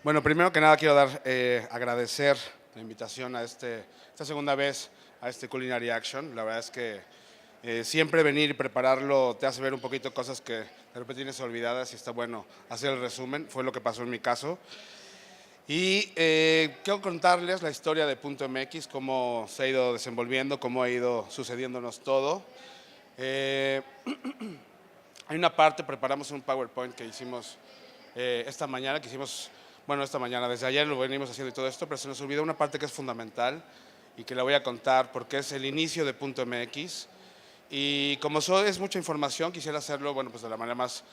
Bueno, primero que nada quiero agradecer la invitación a esta segunda vez a este Culinary Action. La verdad es que siempre venir y prepararlo te hace ver un poquito cosas que de repente tienes olvidadas y está bueno hacer el resumen. Fue lo que pasó en mi caso. Y quiero contarles la historia de Punto MX, cómo se ha ido desenvolviendo, cómo ha ido sucediéndonos todo. Hay una parte, preparamos un PowerPoint que hicimos esta mañana, desde ayer lo venimos haciendo y todo esto, pero se nos olvidó una parte que es fundamental y que la voy a contar porque es el inicio de Punto MX. Y como es mucha información, quisiera hacerlo pues de la manera más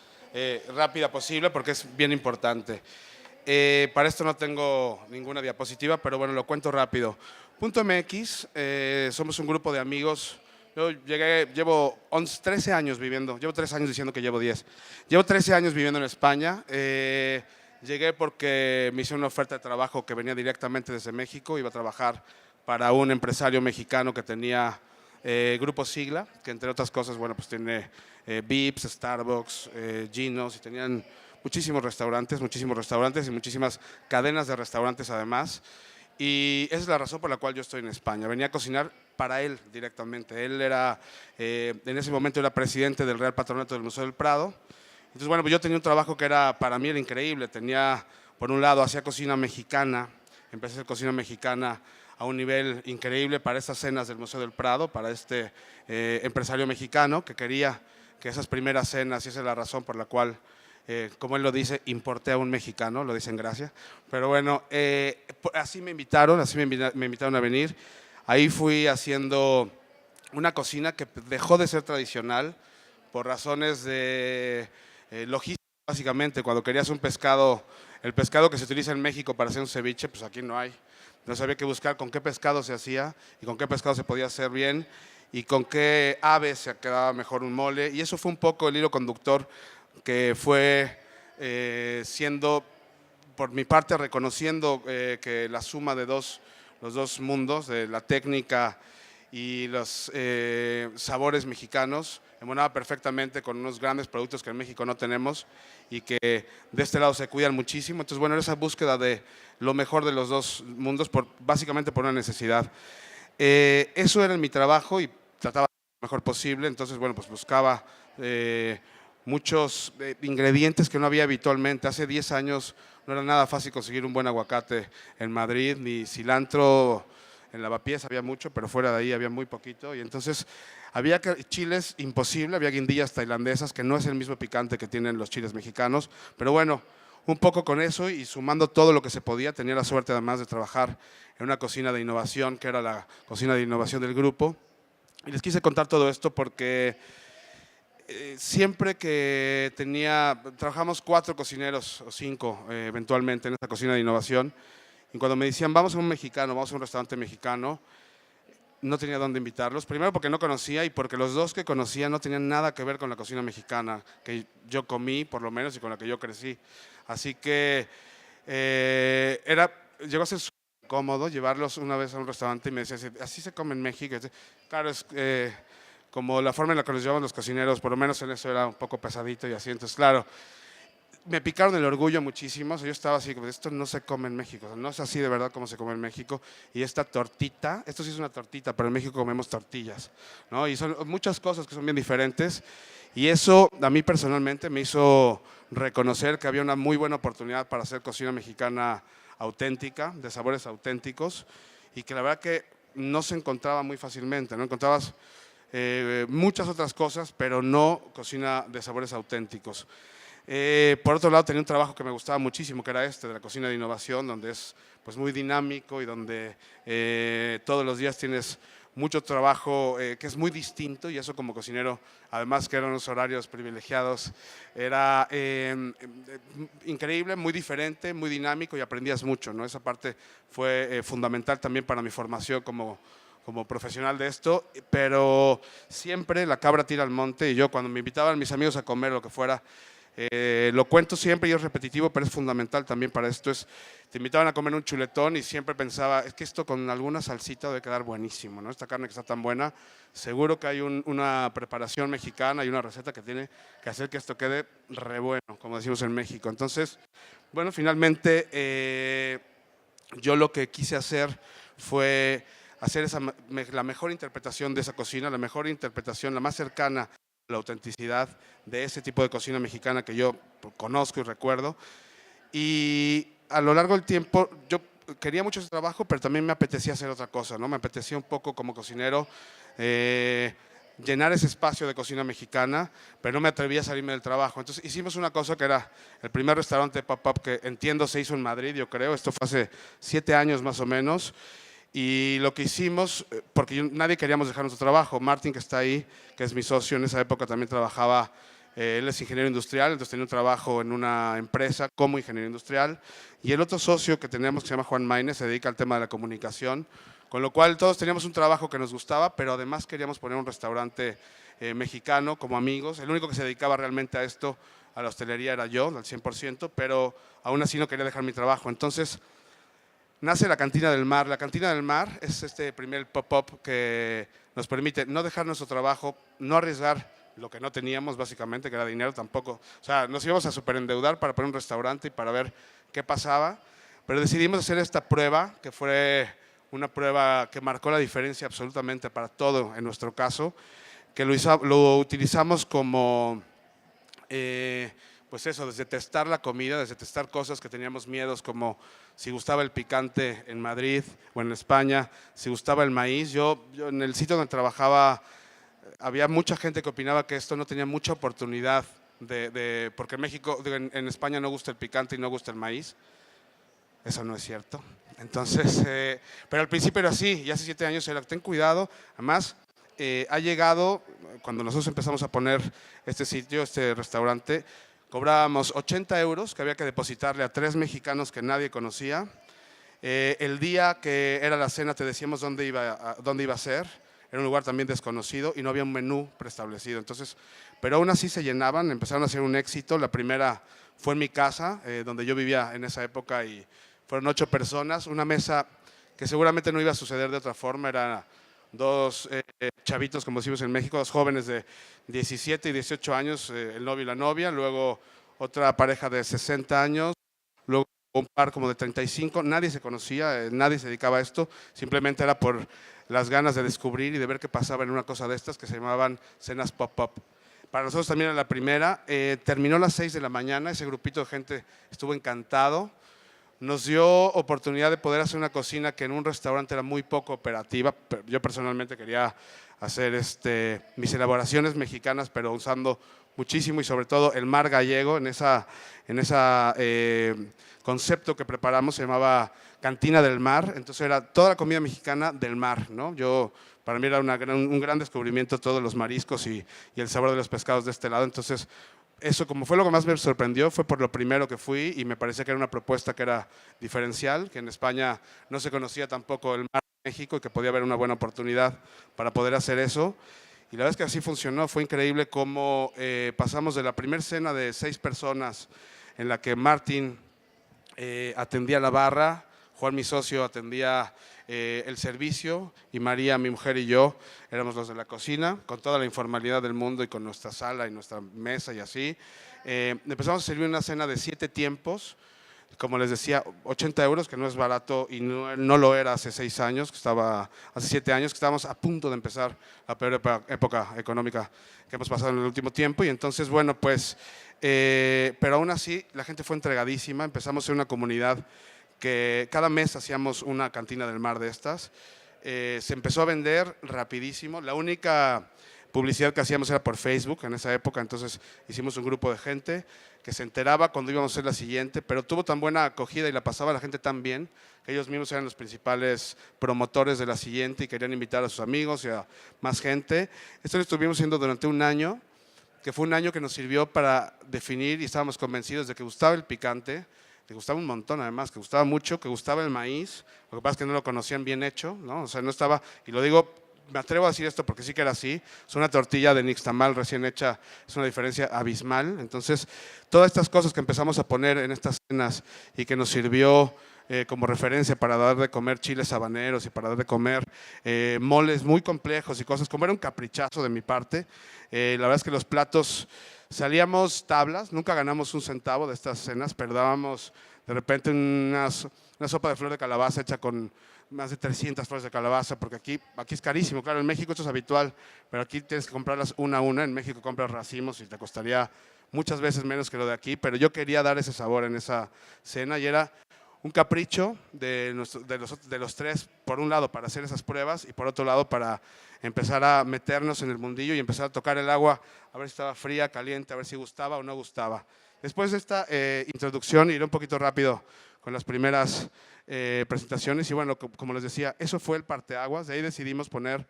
rápida posible porque es bien importante. Para esto no tengo ninguna diapositiva, pero bueno, lo cuento rápido. Punto MX, somos un grupo de amigos. Yo llevo 13 años viviendo, llevo 3 años diciendo que llevo 10. Llevo 13 años viviendo en España. Llegué porque me hicieron una oferta de trabajo que venía directamente desde México. Iba a trabajar para un empresario mexicano que tenía Grupo Sigla, que entre otras cosas, pues tiene Vips, Starbucks, Ginos, y tenían muchísimos restaurantes y muchísimas cadenas de restaurantes además. Y esa es la razón por la cual yo estoy en España. Venía a cocinar para él directamente. Él era, en ese momento era presidente del Real Patronato del Museo del Prado. Entonces, pues yo tenía un trabajo que para mí era increíble. Tenía, por un lado, hacía cocina mexicana. Empecé a hacer cocina mexicana a un nivel increíble para estas cenas del Museo del Prado, para este empresario mexicano que quería que esas primeras cenas, y esa es la razón por la cual, como él lo dice, importé a un mexicano, lo dice en Gracia. Pero bueno, así me invitaron a venir. Ahí fui haciendo una cocina que dejó de ser tradicional por razones de logística, básicamente. Cuando querías un pescado, el pescado que se utiliza en México para hacer un ceviche, pues aquí no hay. Entonces había que buscar con qué pescado se hacía y con qué pescado se podía hacer bien y con qué ave se quedaba mejor un mole. Y eso fue un poco el hilo conductor que fue siendo, por mi parte, reconociendo que la suma de los dos mundos, de la técnica y los sabores mexicanos, embonaba perfectamente con unos grandes productos que en México no tenemos y que de este lado se cuidan muchísimo. Entonces, bueno, esa búsqueda de lo mejor de los dos mundos, básicamente por una necesidad. Eso era mi trabajo y trataba de hacer lo mejor posible. Entonces, pues buscaba muchos ingredientes que no había habitualmente. Hace 10 años no era nada fácil conseguir un buen aguacate en Madrid, ni cilantro. En Lavapiés había mucho, pero fuera de ahí había muy poquito. Y entonces había chiles imposible, había guindillas tailandesas, que no es el mismo picante que tienen los chiles mexicanos. Pero bueno, un poco con eso y sumando todo lo que se podía. Tenía la suerte además de trabajar en una cocina de innovación, que era la cocina de innovación del grupo. Y les quise contar todo esto porque siempre que trabajamos 4 cocineros o 5 eventualmente en esta cocina de innovación. Y cuando me decían, vamos a un restaurante mexicano, no tenía dónde invitarlos. Primero porque no conocía y porque los dos que conocía no tenían nada que ver con la cocina mexicana que yo comí, por lo menos, y con la que yo crecí. Así que llegó a ser cómodo llevarlos una vez a un restaurante y me decían, así se come en México. Claro, es como la forma en la que los llevan los cocineros, por lo menos en eso era un poco pesadito y así. Entonces, claro, me picaron el orgullo muchísimo. Yo estaba así, como esto no se come en México, no es así de verdad como se come en México. Y esta tortita, esto sí es una tortita, pero en México comemos tortillas, ¿no? Y son muchas cosas que son bien diferentes. Y eso a mí personalmente me hizo reconocer que había una muy buena oportunidad para hacer cocina mexicana auténtica, de sabores auténticos, y que la verdad que no se encontraba muy fácilmente, ¿no? Encontrabas muchas otras cosas, pero no cocina de sabores auténticos. Por otro lado, tenía un trabajo que me gustaba muchísimo, que era de la cocina de innovación, donde es pues muy dinámico y donde todos los días tienes mucho trabajo que es muy distinto, y eso como cocinero, además que eran unos horarios privilegiados, era increíble, muy diferente, muy dinámico y aprendías mucho, ¿no? Esa parte fue fundamental también para mi formación como profesional de esto, pero siempre la cabra tira al monte, y yo cuando me invitaban mis amigos a comer, lo que fuera, Lo cuento siempre y es repetitivo, pero es fundamental también para esto. Te invitaban a comer un chuletón y siempre pensaba, es que esto con alguna salsita debe quedar buenísimo, ¿no? Esta carne que está tan buena, seguro que hay una preparación mexicana y una receta que tiene que hacer que esto quede re bueno, como decimos en México. Entonces, bueno, finalmente yo lo que quise hacer fue hacer la mejor interpretación de esa cocina, la mejor interpretación, la más cercana la autenticidad de ese tipo de cocina mexicana que yo conozco y recuerdo. Y a lo largo del tiempo yo quería mucho ese trabajo, pero también me apetecía hacer otra cosa, ¿no? Me apetecía un poco como cocinero llenar ese espacio de cocina mexicana, pero no me atrevía a salirme del trabajo. Entonces hicimos una cosa que era el primer restaurante pop-up que entiendo se hizo en Madrid, yo creo. Esto fue hace 7 años más o menos. Y lo que hicimos, porque nadie queríamos dejar nuestro trabajo, Martín, que está ahí, que es mi socio, en esa época también trabajaba, él es ingeniero industrial, entonces tenía un trabajo en una empresa como ingeniero industrial, y el otro socio que teníamos, que se llama Juan Maine, se dedica al tema de la comunicación, con lo cual todos teníamos un trabajo que nos gustaba, pero además queríamos poner un restaurante mexicano como amigos. El único que se dedicaba realmente a esto, a la hostelería, era yo, al 100%, pero aún así no quería dejar mi trabajo. Entonces nace la Cantina del Mar. La Cantina del Mar es este primer pop-up que nos permite no dejar nuestro trabajo, no arriesgar lo que no teníamos básicamente, que era dinero tampoco. O sea, nos íbamos a superendeudar para poner un restaurante y para ver qué pasaba, pero decidimos hacer esta prueba, que fue una prueba que marcó la diferencia absolutamente para todo en nuestro caso, que lo utilizamos como pues eso, desde testar la comida, desde testar cosas que teníamos miedos, como si gustaba el picante en Madrid o en España, si gustaba el maíz. Yo en el sitio donde trabajaba había mucha gente que opinaba que esto no tenía mucha oportunidad, porque en México, en España no gusta el picante y no gusta el maíz. Eso no es cierto. Entonces, pero al principio era así, y hace 7 años era, ten cuidado. Además, ha llegado, cuando nosotros empezamos a poner este sitio, este restaurante, cobrábamos 80 euros que había que depositarle a 3 mexicanos que nadie conocía. El día que era la cena te decíamos dónde iba a ser. Era un lugar también desconocido y no había un menú preestablecido. Entonces, pero aún así se llenaban, empezaron a ser un éxito. La primera fue en mi casa, donde yo vivía en esa época, y fueron 8 personas. Una mesa que seguramente no iba a suceder de otra forma. Era 2 chavitos, como decimos en México, 2 jóvenes de 17 y 18 años, el novio y la novia, luego otra pareja de 60 años, luego un par como de 35, nadie se conocía, nadie se dedicaba a esto, simplemente era por las ganas de descubrir y de ver qué pasaba en una cosa de estas que se llamaban cenas pop-up. Para nosotros también era la primera, terminó a las 6 de la mañana, ese grupito de gente estuvo encantado. Nos dio oportunidad de poder hacer una cocina que en un restaurante era muy poco operativa. Yo personalmente quería hacer mis elaboraciones mexicanas, pero usando muchísimo y sobre todo el mar gallego. En ese concepto que preparamos se llamaba Cantina del Mar. Entonces era toda la comida mexicana del mar, ¿no? Para mí era un gran descubrimiento todos los mariscos y el sabor de los pescados de este lado. Entonces, eso, como fue lo que más me sorprendió, fue por lo primero que fui y me parecía que era una propuesta que era diferencial, que en España no se conocía tampoco el mar de México y que podía haber una buena oportunidad para poder hacer eso. Y la verdad es que así funcionó, fue increíble cómo pasamos de la primera cena de 6 personas en la que Martín atendía la barra, Juan, mi socio, atendía el servicio y María, mi mujer, y yo éramos los de la cocina, con toda la informalidad del mundo y con nuestra sala y nuestra mesa y así. Empezamos a servir una cena de 7 tiempos, como les decía, 80 euros, que no es barato y no lo era hace 6 años, hace 7 años, que estábamos a punto de empezar la peor época económica que hemos pasado en el último tiempo. Y entonces, bueno, pues, pero aún así la gente fue entregadísima, empezamos a ser una comunidad que cada mes hacíamos una cantina del mar de estas. Se empezó a vender rapidísimo. La única publicidad que hacíamos era por Facebook en esa época, entonces hicimos un grupo de gente que se enteraba cuando íbamos a hacer la siguiente, pero tuvo tan buena acogida y la pasaba la gente tan bien que ellos mismos eran los principales promotores de la siguiente y querían invitar a sus amigos y a más gente. Esto lo estuvimos haciendo durante un año, que fue un año que nos sirvió para definir y estábamos convencidos de que gustaba el picante, que gustaba un montón además, que gustaba mucho, que gustaba el maíz. Lo que pasa es que no lo conocían bien hecho, ¿no? O sea, no estaba, y lo digo me atrevo a decir esto porque sí que era así, es una tortilla de nixtamal recién hecha, es una diferencia abismal. Entonces, todas estas cosas que empezamos a poner en estas cenas y que nos sirvió como referencia para dar de comer chiles habaneros y para dar de comer moles muy complejos y cosas, como era un caprichazo de mi parte. La verdad es que los platos salíamos tablas, nunca ganamos un centavo de estas cenas, pero dábamos de repente una sopa de flor de calabaza hecha con más de 300 flores de calabaza, porque aquí es carísimo. Claro, en México esto es habitual, pero aquí tienes que comprarlas una a una. En México compras racimos y te costaría muchas veces menos que lo de aquí, pero yo quería dar ese sabor en esa cena y era un capricho de los tres, por un lado para hacer esas pruebas y por otro lado para empezar a meternos en el mundillo y empezar a tocar el agua, a ver si estaba fría, caliente, a ver si gustaba o no gustaba. Después de esta introducción, iré un poquito rápido con las primeras presentaciones y bueno, como les decía, eso fue el parteaguas, de ahí decidimos poner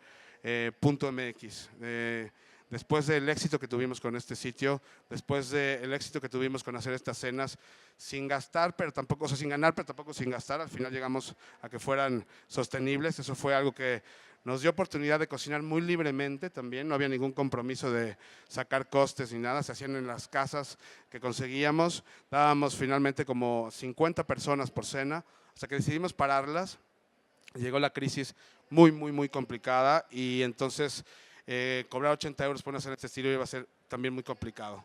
punto MX. Después del éxito que tuvimos con este sitio, después del éxito que tuvimos con hacer estas cenas, sin gastar, pero tampoco, o sea, sin ganar, pero tampoco sin gastar, al final llegamos a que fueran sostenibles. Eso fue algo que nos dio oportunidad de cocinar muy libremente también, no había ningún compromiso de sacar costes ni nada, se hacían en las casas que conseguíamos, dábamos finalmente como 50 personas por cena, hasta que decidimos pararlas, llegó la crisis muy complicada y entonces cobrar 80 euros por hacer este estilo iba a ser también muy complicado.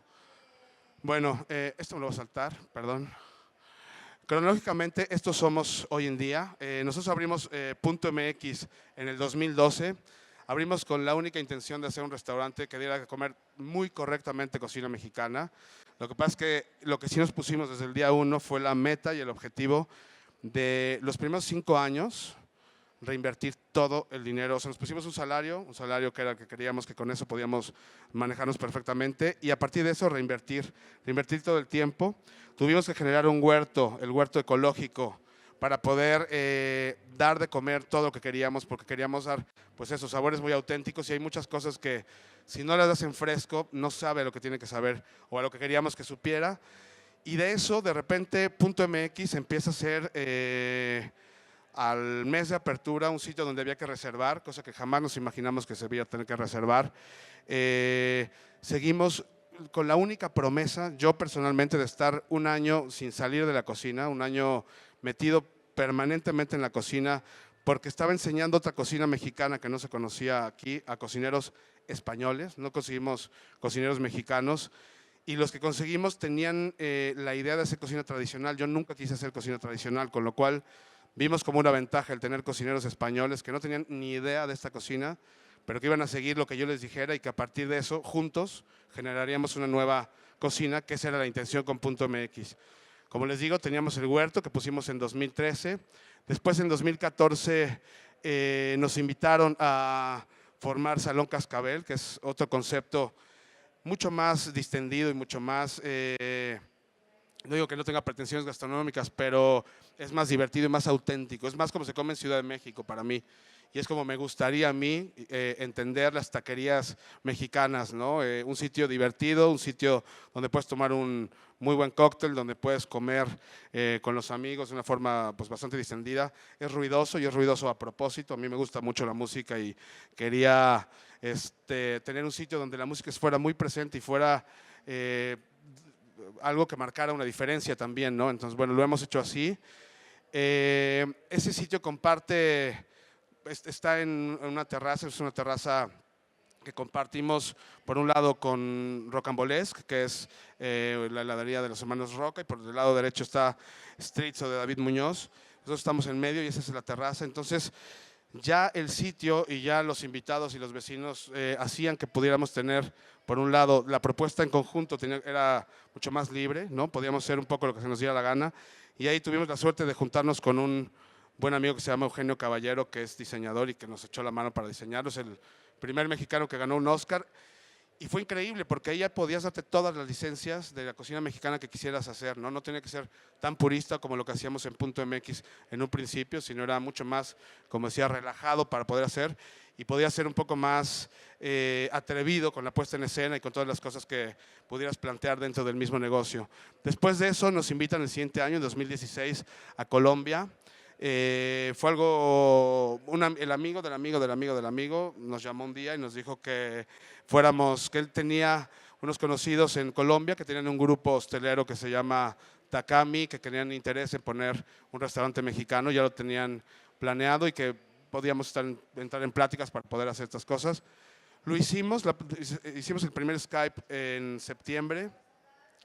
Bueno, esto me lo voy a saltar, perdón. Cronológicamente, estos somos hoy en día. Nosotros abrimos Punto MX en el 2012. Abrimos con la única intención de hacer un restaurante que diera a comer muy correctamente cocina mexicana. Lo que pasa es que lo que sí nos pusimos desde el día 1 fue la meta y el objetivo de los primeros 5 años reinvertir todo el dinero. O sea, nos pusimos un salario que era el que queríamos, que con eso podíamos manejarnos perfectamente y a partir de eso reinvertir todo el tiempo. Tuvimos que generar un huerto, el huerto ecológico, para poder dar de comer todo lo que queríamos, porque queríamos dar pues esos sabores muy auténticos y hay muchas cosas que si no las das en fresco no sabe lo que tiene que saber o a lo que queríamos que supiera. Y de eso, de repente, Punto MX empieza a ser al mes de apertura un sitio donde había que reservar, cosa que jamás nos imaginamos que se iba a tener que reservar. Seguimos con la única promesa, yo personalmente, de estar un año sin salir de la cocina, un año metido permanentemente en la cocina, porque estaba enseñando otra cocina mexicana que no se conocía aquí, a cocineros españoles, no conseguimos cocineros mexicanos, y los que conseguimos tenían la idea de hacer cocina tradicional. Yo nunca quise hacer cocina tradicional, con lo cual vimos como una ventaja el tener cocineros españoles que no tenían ni idea de esta cocina, pero que iban a seguir lo que yo les dijera y que a partir de eso, juntos, generaríamos una nueva cocina, que esa era la intención con Punto MX. Como les digo, teníamos el huerto que pusimos en 2013. Después, en 2014, nos invitaron a formar Salón Cascabel, que es otro concepto mucho más distendido y mucho más… no digo que no tenga pretensiones gastronómicas, pero es más divertido y más auténtico. Es más como se come en Ciudad de México para mí. Y es como me gustaría a mí entender las taquerías mexicanas, ¿no? Un sitio divertido, un sitio donde puedes tomar un muy buen cóctel, donde puedes comer con los amigos de una forma pues, bastante distendida. Es ruidoso y es ruidoso a propósito. A mí me gusta mucho la música y quería tener un sitio donde la música fuera muy presente y fuera… algo que marcara una diferencia también, ¿no? Entonces, bueno, lo hemos hecho así. Ese sitio comparte, está en una terraza, es una terraza que compartimos por un lado con Rocambolesque, que es la heladería de los hermanos Roca, y por el lado derecho está Streets o de David Muñoz. Nosotros estamos en medio y esa es la terraza. Entonces, ya el sitio y ya los invitados y los vecinos hacían que pudiéramos tener, por un lado, la propuesta en conjunto era mucho más libre, ¿no? Podíamos hacer un poco lo que se nos diera la gana, y ahí tuvimos la suerte de juntarnos con un buen amigo que se llama Eugenio Caballero, que es diseñador y que nos echó la mano para diseñarlo. Es el primer mexicano que ganó un Oscar. Y fue increíble porque ahí ya podías darte todas las licencias de la cocina mexicana que quisieras hacer, ¿no? No tenía que ser tan purista como lo que hacíamos en Punto MX en un principio, sino era mucho más, como decía, relajado para poder hacer y podía ser un poco más atrevido con la puesta en escena y con todas las cosas que pudieras plantear dentro del mismo negocio. Después de eso nos invitan el siguiente año, en 2016, a Colombia. Fue algo, el amigo del amigo del amigo del amigo nos llamó un día y nos dijo que fuéramos, que él tenía unos conocidos en Colombia que tenían un grupo hostelero que se llama Takami, que tenían interés en poner un restaurante mexicano, ya lo tenían planeado y que podíamos entrar en pláticas para poder hacer estas cosas. Lo hicimos, hicimos el primer Skype en septiembre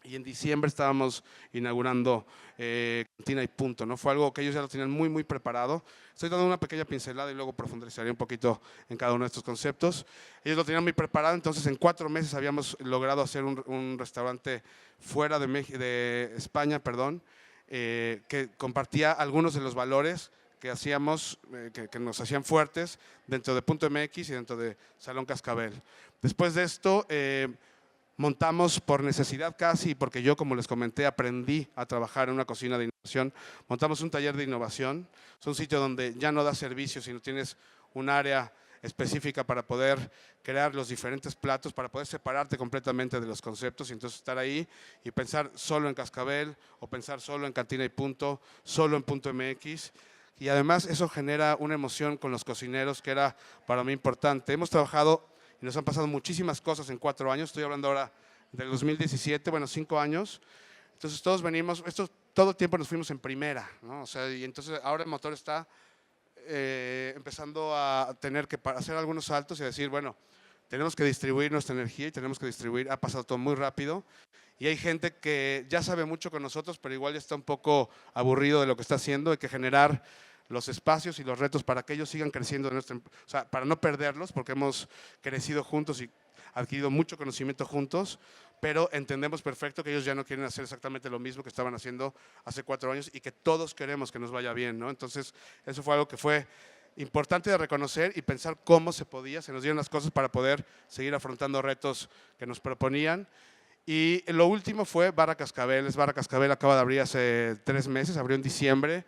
y en diciembre estábamos inaugurando Cantina y Punto, ¿no? Fue algo que ellos ya lo tenían muy, muy preparado. Estoy dando una pequeña pincelada y luego profundizaré un poquito en cada uno de estos conceptos. Ellos lo tenían muy preparado, entonces en 4 meses habíamos logrado hacer un restaurante fuera de España, perdón, que compartía algunos de los valores que hacíamos, que nos hacían fuertes dentro de Punto MX y dentro de Salón Cascabel. Después de esto, montamos por necesidad casi, y porque yo, como les comenté, aprendí a trabajar en una cocina de innovación, montamos un taller de innovación. Es un sitio donde ya no das servicios, sino tienes un área específica para poder crear los diferentes platos, para poder separarte completamente de los conceptos y entonces estar ahí y pensar solo en Cascabel o pensar solo en Cantina y Punto, solo en Punto MX. Y además eso genera una emoción con los cocineros que era para mí importante. Hemos trabajado y nos han pasado muchísimas cosas en 4 años, estoy hablando ahora del 2017, bueno, 5 años. Entonces todos venimos, todo el tiempo nos fuimos en primera, ¿no? O sea, y entonces ahora el motor está empezando a tener que hacer algunos saltos y decir, bueno, tenemos que distribuir nuestra energía y tenemos que distribuir, ha pasado todo muy rápido. Y hay gente que ya sabe mucho con nosotros, pero igual ya está un poco aburrido de lo que está haciendo. Hay que generar los espacios y los retos para que ellos sigan creciendo, o sea, para no perderlos, porque hemos crecido juntos y adquirido mucho conocimiento juntos, pero entendemos perfecto que ellos ya no quieren hacer exactamente lo mismo que estaban haciendo hace 4 años y que todos queremos que nos vaya bien, ¿no? Entonces, eso fue algo que fue importante de reconocer y pensar cómo se podía, se nos dieron las cosas para poder seguir afrontando retos que nos proponían. Y lo último fue Barra Cascabel. Barra Cascabel acaba de abrir hace 3 meses, abrió en diciembre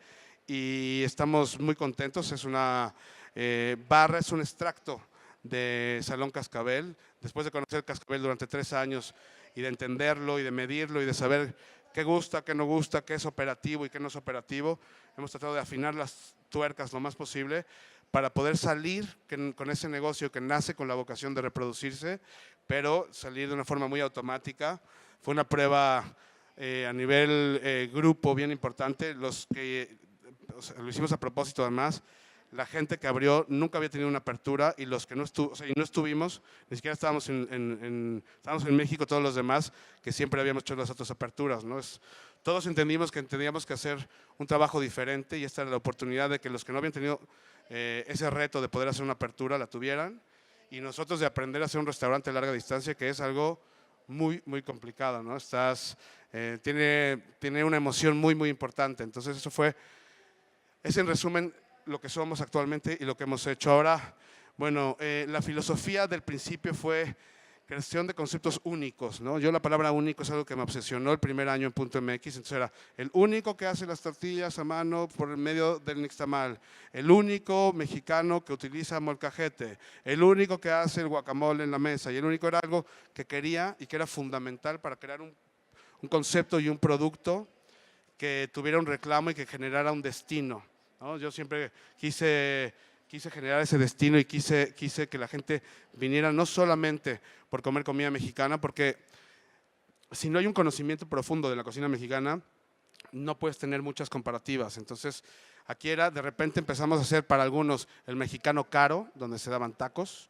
y estamos muy contentos. Es una barra, es un extracto de Salón Cascabel. Después de conocer Cascabel durante 3 años y de entenderlo y de medirlo y de saber qué gusta, qué no gusta, qué es operativo y qué no es operativo, hemos tratado de afinar las tuercas lo más posible para poder salir con ese negocio que nace con la vocación de reproducirse, pero salir de una forma muy automática. Fue una prueba a nivel grupo bien importante, o sea, lo hicimos a propósito además. La gente que abrió nunca había tenido una apertura y los que no, o sea, y no estuvimos, ni siquiera estábamos estábamos en México todos los demás, que siempre habíamos hecho las otras aperturas, ¿no? Todos entendimos que teníamos que hacer un trabajo diferente y esta era la oportunidad de que los que no habían tenido ese reto de poder hacer una apertura la tuvieran y nosotros de aprender a hacer un restaurante a larga distancia, que es algo muy, muy complicado, ¿no? Tiene una emoción muy, muy importante. Entonces eso es en resumen lo que somos actualmente y lo que hemos hecho ahora. Bueno, la filosofía del principio fue creación de conceptos únicos, ¿no? Yo la palabra único es algo que me obsesionó el primer año en Punto MX, entonces era el único que hace las tortillas a mano por el medio del nixtamal, el único mexicano que utiliza molcajete, el único que hace el guacamole en la mesa, y el único era algo que quería y que era fundamental para crear un concepto y un producto que tuviera un reclamo y que generara un destino, ¿no? Yo siempre quise generar ese destino y quise que la gente viniera no solamente por comer comida mexicana, porque si no hay un conocimiento profundo de la cocina mexicana, no puedes tener muchas comparativas. Entonces, aquí de repente empezamos a hacer para algunos el mexicano caro, donde se daban tacos,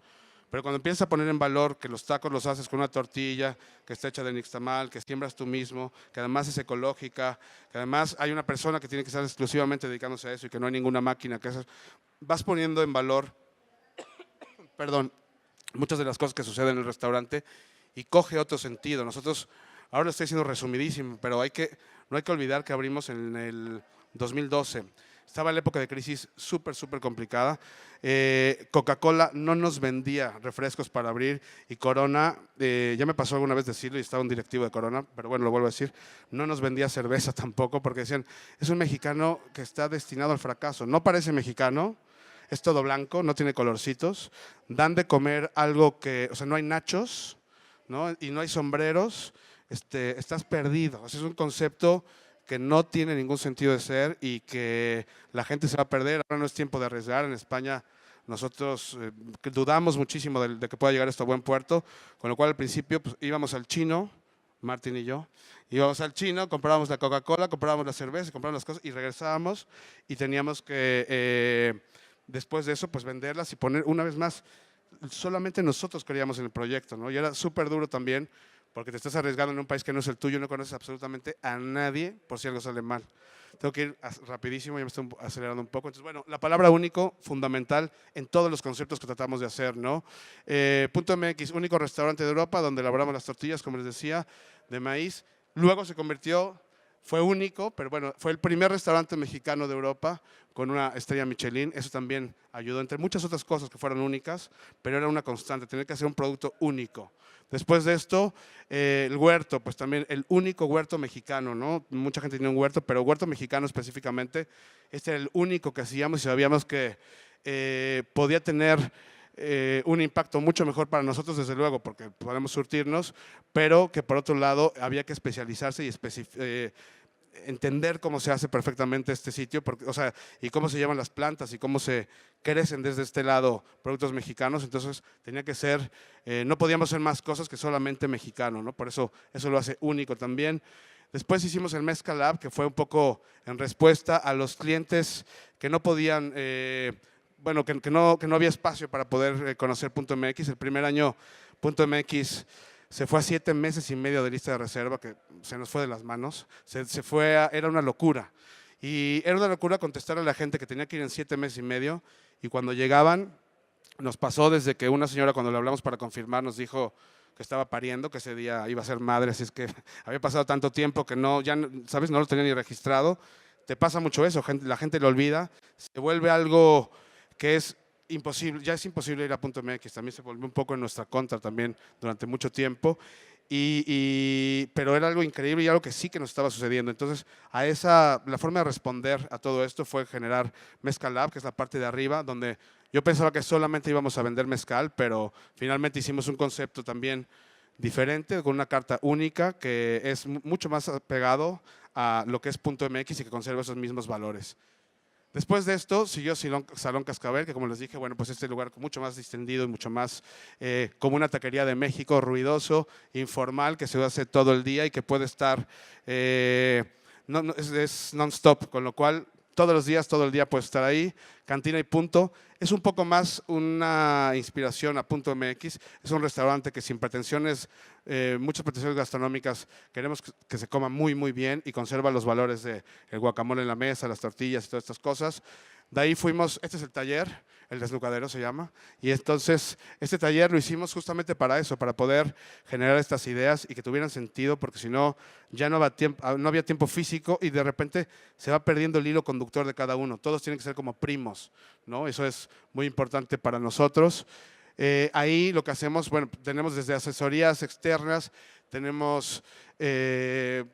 pero cuando empiezas a poner en valor que los tacos los haces con una tortilla que está hecha de nixtamal, que siembras tú mismo, que además es ecológica, que además hay una persona que tiene que estar exclusivamente dedicándose a eso y que no hay ninguna máquina que eso, vas poniendo en valor, perdón, muchas de las cosas que suceden en el restaurante y coge otro sentido. Nosotros, ahora lo estoy diciendo resumidísimo, pero no hay que olvidar que abrimos en el 2012. Estaba en la época de crisis súper complicada. Coca-Cola no nos vendía refrescos para abrir y Corona, ya me pasó alguna vez decirlo y estaba un directivo de Corona, pero bueno, lo vuelvo a decir, no nos vendía cerveza tampoco porque decían, es un mexicano que está destinado al fracaso. No parece mexicano, es todo blanco, no tiene colorcitos, dan de comer algo que, o sea, no hay nachos, ¿no? Y no hay sombreros, estás perdido. O sea, es un concepto que no tiene ningún sentido de ser y que la gente se va a perder. Ahora no es tiempo de arriesgar. En España nosotros dudamos muchísimo de que pueda llegar esto a buen puerto, con lo cual al principio pues, íbamos al chino, Martín y yo, íbamos al chino, comprábamos la Coca-Cola, comprábamos la cerveza, comprábamos las cosas y regresábamos y teníamos que, después de eso, pues venderlas y poner una vez más, solamente nosotros creíamos en el proyecto, ¿no? Y era súper duro también porque te estás arriesgando en un país que no es el tuyo, no conoces absolutamente a nadie por si algo sale mal. Tengo que ir rapidísimo, ya me estoy acelerando un poco. Entonces, bueno, la palabra único, fundamental en todos los conceptos que tratamos de hacer, ¿no? Punto MX, único restaurante de Europa donde elaboramos las tortillas, como les decía, de maíz. Luego se convirtió, fue único, pero bueno, fue el primer restaurante mexicano de Europa con una estrella Michelin. Eso también ayudó, entre muchas otras cosas que fueron únicas, pero era una constante, tener que hacer un producto único. Después de esto, el huerto, pues también el único huerto mexicano, ¿no? Mucha gente tiene un huerto, pero huerto mexicano específicamente, este era el único que hacíamos y sabíamos que podía tener un impacto mucho mejor para nosotros, desde luego, porque podemos surtirnos, pero que por otro lado había que especializarse y entender cómo se hace perfectamente este sitio, porque, o sea, y cómo se llaman las plantas y cómo se crecen desde este lado productos mexicanos. Entonces tenía que ser, no podíamos hacer más cosas que solamente mexicano, ¿no? Por eso lo hace único también. Después hicimos el Mezcal Lab, que fue un poco en respuesta a los clientes que no podían, bueno, que no había espacio para poder conocer Punto MX. El primer año Punto MX se fue a 7 meses y medio de lista de reserva, que se nos fue de las manos. Era una locura. Y era una locura contestar a la gente que tenía que ir en 7 meses y medio. Y cuando llegaban, nos pasó desde que una señora, cuando le hablamos para confirmar, nos dijo que estaba pariendo, que ese día iba a ser madre, así es que había pasado tanto tiempo que no, ya, ¿sabes? No lo tenía ni registrado. Te pasa mucho eso, la gente lo olvida. Se vuelve algo que es imposible, ya es imposible ir a Punto MX, también se volvió un poco en nuestra contra también durante mucho tiempo, pero era algo increíble y algo que sí que nos estaba sucediendo. Entonces, la forma de responder a todo esto fue generar Mezcal Lab, que es la parte de arriba, donde yo pensaba que solamente íbamos a vender mezcal, pero finalmente hicimos un concepto también diferente, con una carta única, que es mucho más pegado a lo que es Punto MX y que conserva esos mismos valores. Después de esto siguió Salón Cascabel, que como les dije, bueno, pues este lugar mucho más distendido y mucho más como una taquería de México, ruidoso, informal, que se hace todo el día y que puede estar, es non-stop, con lo cual todos los días, todo el día puede estar ahí. Cantina y Punto es un poco más una inspiración a Punto MX. Es un restaurante que sin pretensiones, muchas pretensiones gastronómicas, queremos que se coma muy, muy bien y conserva los valores del guacamole en la mesa, las tortillas y todas estas cosas. De ahí fuimos, este es el taller, el desnucadero se llama, y entonces este taller lo hicimos justamente para eso, para poder generar estas ideas y que tuvieran sentido, porque si no, ya no había tiempo físico y de repente se va perdiendo el hilo conductor de cada uno. Todos tienen que ser como primos, ¿no? Eso es muy importante para nosotros. Ahí lo que hacemos, bueno, tenemos desde asesorías externas,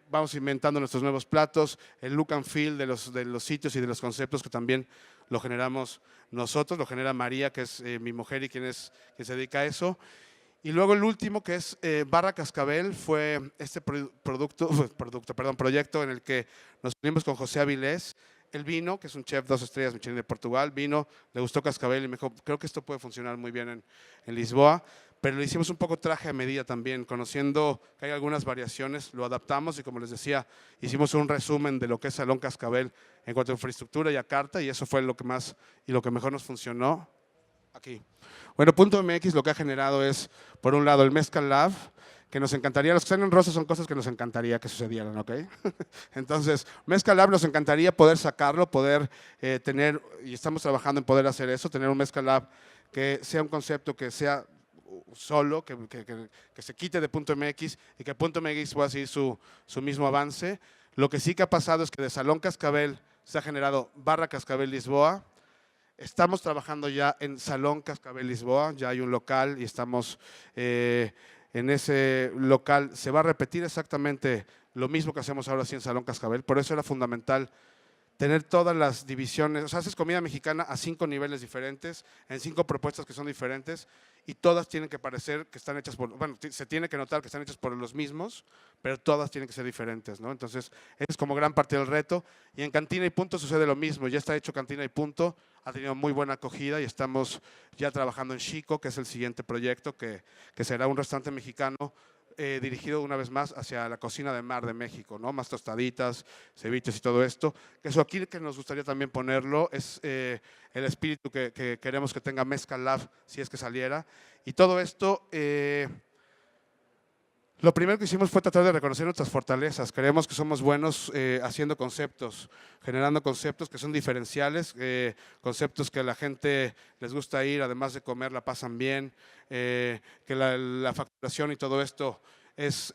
vamos inventando nuestros nuevos platos, el look and feel de los sitios y de los conceptos que también lo generamos nosotros, lo genera María, que es mi mujer y quien se dedica a eso. Y luego el último, que es Barra Cascabel, fue este proyecto en el que nos unimos con José Avilés. Él vino, que es un chef 2 estrellas Michelin de Portugal, vino, le gustó Cascabel y me dijo, creo que esto puede funcionar muy bien en Lisboa, pero le hicimos un poco traje a medida también, conociendo que hay algunas variaciones, lo adaptamos y como les decía, hicimos un resumen de lo que es Salón Cascabel en cuanto a infraestructura y a carta, y eso fue lo que más y lo que mejor nos funcionó. Aquí. Bueno, Punto MX lo que ha generado es, por un lado, el Mezcal Lab, que nos encantaría, los que están en rosa son cosas que nos encantaría que sucedieran, ¿ok? Entonces, Mezcal Lab nos encantaría poder sacarlo, poder tener, y estamos trabajando en poder hacer eso, tener un Mezcal Lab que sea un concepto que sea solo, que se quite de Punto MX y que Punto MX pueda seguir su mismo avance. Lo que sí que ha pasado es que de Salón Cascabel se ha generado Barra Cascabel Lisboa. Estamos trabajando ya en Salón Cascabel Lisboa, ya hay un local y estamos en ese local. Se va a repetir exactamente lo mismo que hacemos ahora sí en Salón Cascabel, por eso era fundamental tener todas las divisiones, o sea, haces comida mexicana a 5 niveles diferentes, en 5 propuestas que son diferentes, y todas tienen que parecer que están hechas por, bueno, se tiene que notar que están hechas por los mismos, pero todas tienen que ser diferentes, ¿no? Entonces, es como gran parte del reto. Y en Cantina y Punto sucede lo mismo, ya está hecho Cantina y Punto, ha tenido muy buena acogida y estamos ya trabajando en Chico, que es el siguiente proyecto, que será un restaurante mexicano dirigido una vez más hacia la cocina de mar de México, ¿no? Más tostaditas, ceviches y todo esto. Eso aquí que nos gustaría también ponerlo es el espíritu que queremos que tenga Mezcal Lab, si es que saliera. Y todo esto, lo primero que hicimos fue tratar de reconocer nuestras fortalezas. Creemos que somos buenos haciendo conceptos, generando conceptos que son diferenciales, conceptos que a la gente les gusta ir, además de comer la pasan bien, que la facturación y todo esto es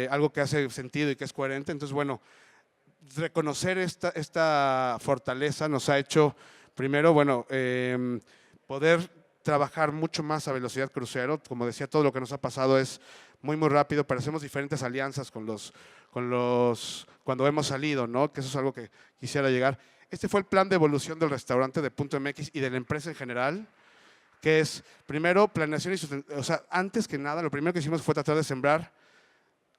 algo que hace sentido y que es coherente. Entonces, bueno, reconocer esta fortaleza nos ha hecho, primero, bueno, poder trabajar mucho más a velocidad crucero. Como decía, todo lo que nos ha pasado es muy rápido, pero hacemos diferentes alianzas cuando hemos salido, ¿no? Que eso es algo que quisiera llegar. Este fue el plan de evolución del restaurante de Punto MX y de la empresa en general, que es, primero, planeación y sustentación. O sea, antes que nada, lo primero que hicimos fue tratar de sembrar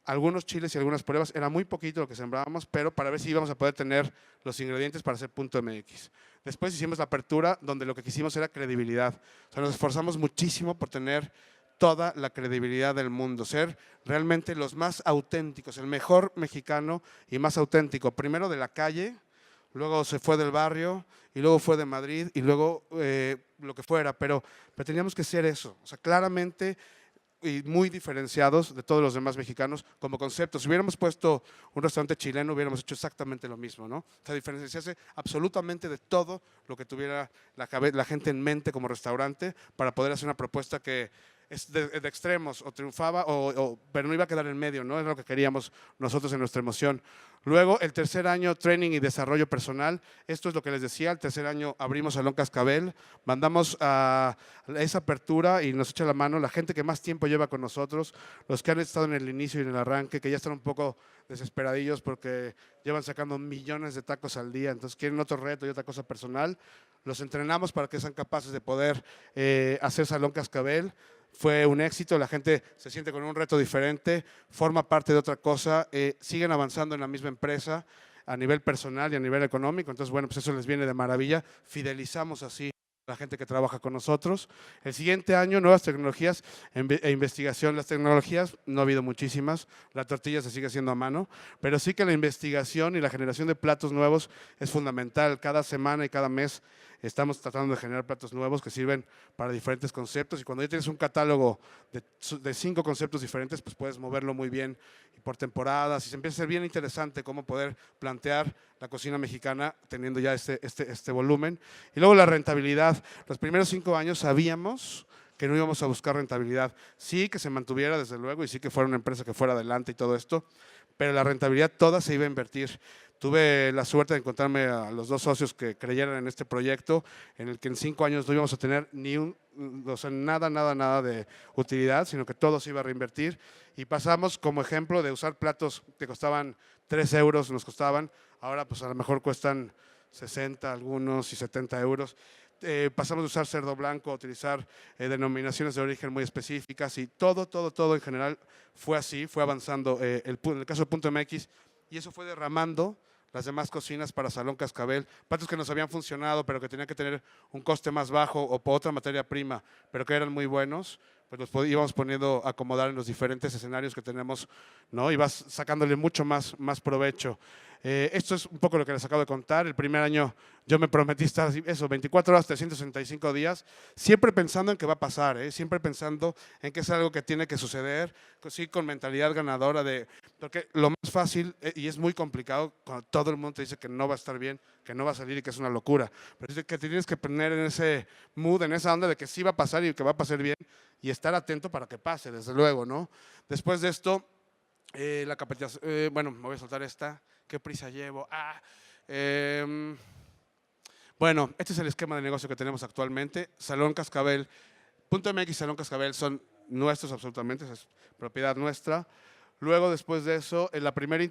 algunos chiles y algunas pruebas. Era muy poquito lo que sembrábamos, pero para ver si íbamos a poder tener los ingredientes para hacer Punto MX. Después hicimos la apertura, donde lo que quisimos era credibilidad. O sea, nos esforzamos muchísimo por tener toda la credibilidad del mundo, ser realmente los más auténticos, el mejor mexicano y más auténtico, primero de la calle, luego se fue del barrio y luego fue de Madrid y luego lo que fuera, pero teníamos que ser eso, o sea, claramente y muy diferenciados de todos los demás mexicanos como conceptos. Si hubiéramos puesto un restaurante chileno, hubiéramos hecho exactamente lo mismo, ¿no? O sea, diferenciarse absolutamente de todo lo que tuviera la gente en mente como restaurante para poder hacer una propuesta que es de extremos, o triunfaba, pero no iba a quedar en medio, ¿no? Es lo que queríamos nosotros en nuestra emoción. Luego, el tercer año, training y desarrollo personal. Esto es lo que les decía, el tercer año abrimos Salón Cascabel, mandamos a esa apertura y nos echa la mano la gente que más tiempo lleva con nosotros, los que han estado en el inicio y en el arranque, que ya están un poco desesperadillos porque llevan sacando millones de tacos al día, entonces quieren otro reto y otra cosa personal. Los entrenamos para que sean capaces de poder hacer Salón Cascabel. Fue un éxito, la gente se siente con un reto diferente, forma parte de otra cosa, siguen avanzando en la misma empresa a nivel personal y a nivel económico, entonces bueno, pues eso les viene de maravilla, fidelizamos así a la gente que trabaja con nosotros. El siguiente año, nuevas tecnologías e investigación. Las tecnologías no ha habido muchísimas, la tortilla se sigue haciendo a mano, pero sí que la investigación y la generación de platos nuevos es fundamental. Cada semana y cada mes estamos tratando de generar platos nuevos que sirven para diferentes conceptos y cuando ya tienes un catálogo de 5 conceptos diferentes, pues puedes moverlo muy bien y por temporadas y se empieza a ser bien interesante cómo poder plantear la cocina mexicana teniendo ya este volumen. Y luego la rentabilidad. Los primeros 5 años sabíamos que no íbamos a buscar rentabilidad. Sí que se mantuviera desde luego y sí que fuera una empresa que fuera adelante y todo esto, pero la rentabilidad toda se iba a invertir. Tuve la suerte de encontrarme a los 2 socios que creyeran en este proyecto, en el que en 5 años no íbamos a tener o sea, nada de utilidad, sino que todo se iba a reinvertir. Y pasamos como ejemplo de usar platos que costaban 3 euros, nos costaban, ahora pues a lo mejor cuestan 60 algunos y 70 euros. Pasamos de usar cerdo blanco a utilizar denominaciones de origen muy específicas y todo en general fue así, fue avanzando en el caso de Punto MX y eso fue derramando las demás cocinas para Salón Cascabel, platos que nos habían funcionado pero que tenían que tener un coste más bajo o por otra materia prima, pero que eran muy buenos, pues los íbamos poniendo a acomodar en los diferentes escenarios que tenemos, ¿no? Y vas sacándole mucho más provecho. Esto es un poco lo que les acabo de contar. El primer año yo me prometí estar eso, 24 horas, 365 días, siempre pensando en qué va a pasar, siempre pensando en que es algo que tiene que suceder, sí, con mentalidad ganadora, porque lo más fácil, y es muy complicado, cuando todo el mundo te dice que no va a estar bien, que no va a salir y que es una locura, pero es que te tienes que poner en ese mood, en esa onda de que sí va a pasar y que va a pasar bien y estar atento para que pase, desde luego, ¿no? Después de esto, la capacitación, bueno, me voy a soltar esta. ¿Qué prisa llevo? Bueno, este es el esquema de negocio que tenemos actualmente. Salón Cascabel, Punto MX y Salón Cascabel son nuestros absolutamente, es propiedad nuestra. Luego, después de eso, en la primera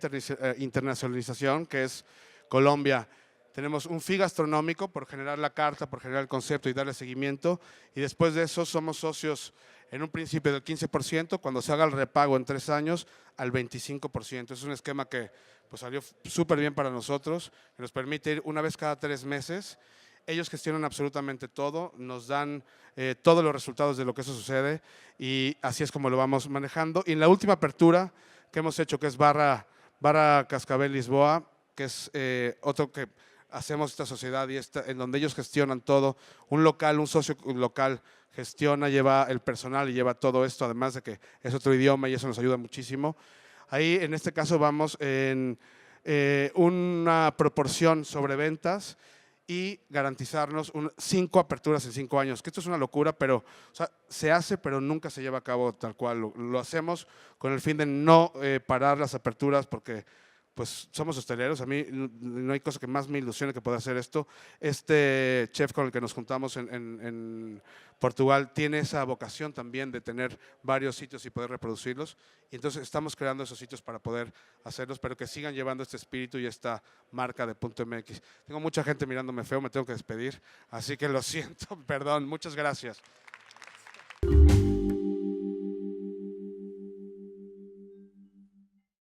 internacionalización, que es Colombia, tenemos un fee gastronómico por generar la carta, por generar el concepto y darle seguimiento, y después de eso somos socios en un principio del 15%, cuando se haga el repago en 3 años al 25%. Es un esquema que pues, salió súper bien para nosotros, que nos permite ir una vez cada 3 meses. Ellos gestionan absolutamente todo, nos dan todos los resultados de lo que eso sucede y así es como lo vamos manejando. Y en la última apertura que hemos hecho, que es Barra Cascabel Lisboa, que es otro que hacemos esta sociedad y en donde ellos gestionan todo, un socio local gestiona, lleva el personal y lleva todo esto, además de que es otro idioma y eso nos ayuda muchísimo. Ahí en este caso vamos en una proporción sobre ventas y garantizarnos 5 aperturas en 5 años, que esto es una locura, pero o sea, se hace, pero nunca se lleva a cabo tal cual. Lo hacemos con el fin de no parar las aperturas porque pues somos hosteleros, a mí no hay cosa que más me ilusione que pueda hacer esto. Este chef con el que nos juntamos en Portugal tiene esa vocación también de tener varios sitios y poder reproducirlos, y entonces estamos creando esos sitios para poder hacerlos, pero que sigan llevando este espíritu y esta marca de Punto MX. Tengo mucha gente mirándome feo, me tengo que despedir, así que lo siento, perdón, muchas gracias.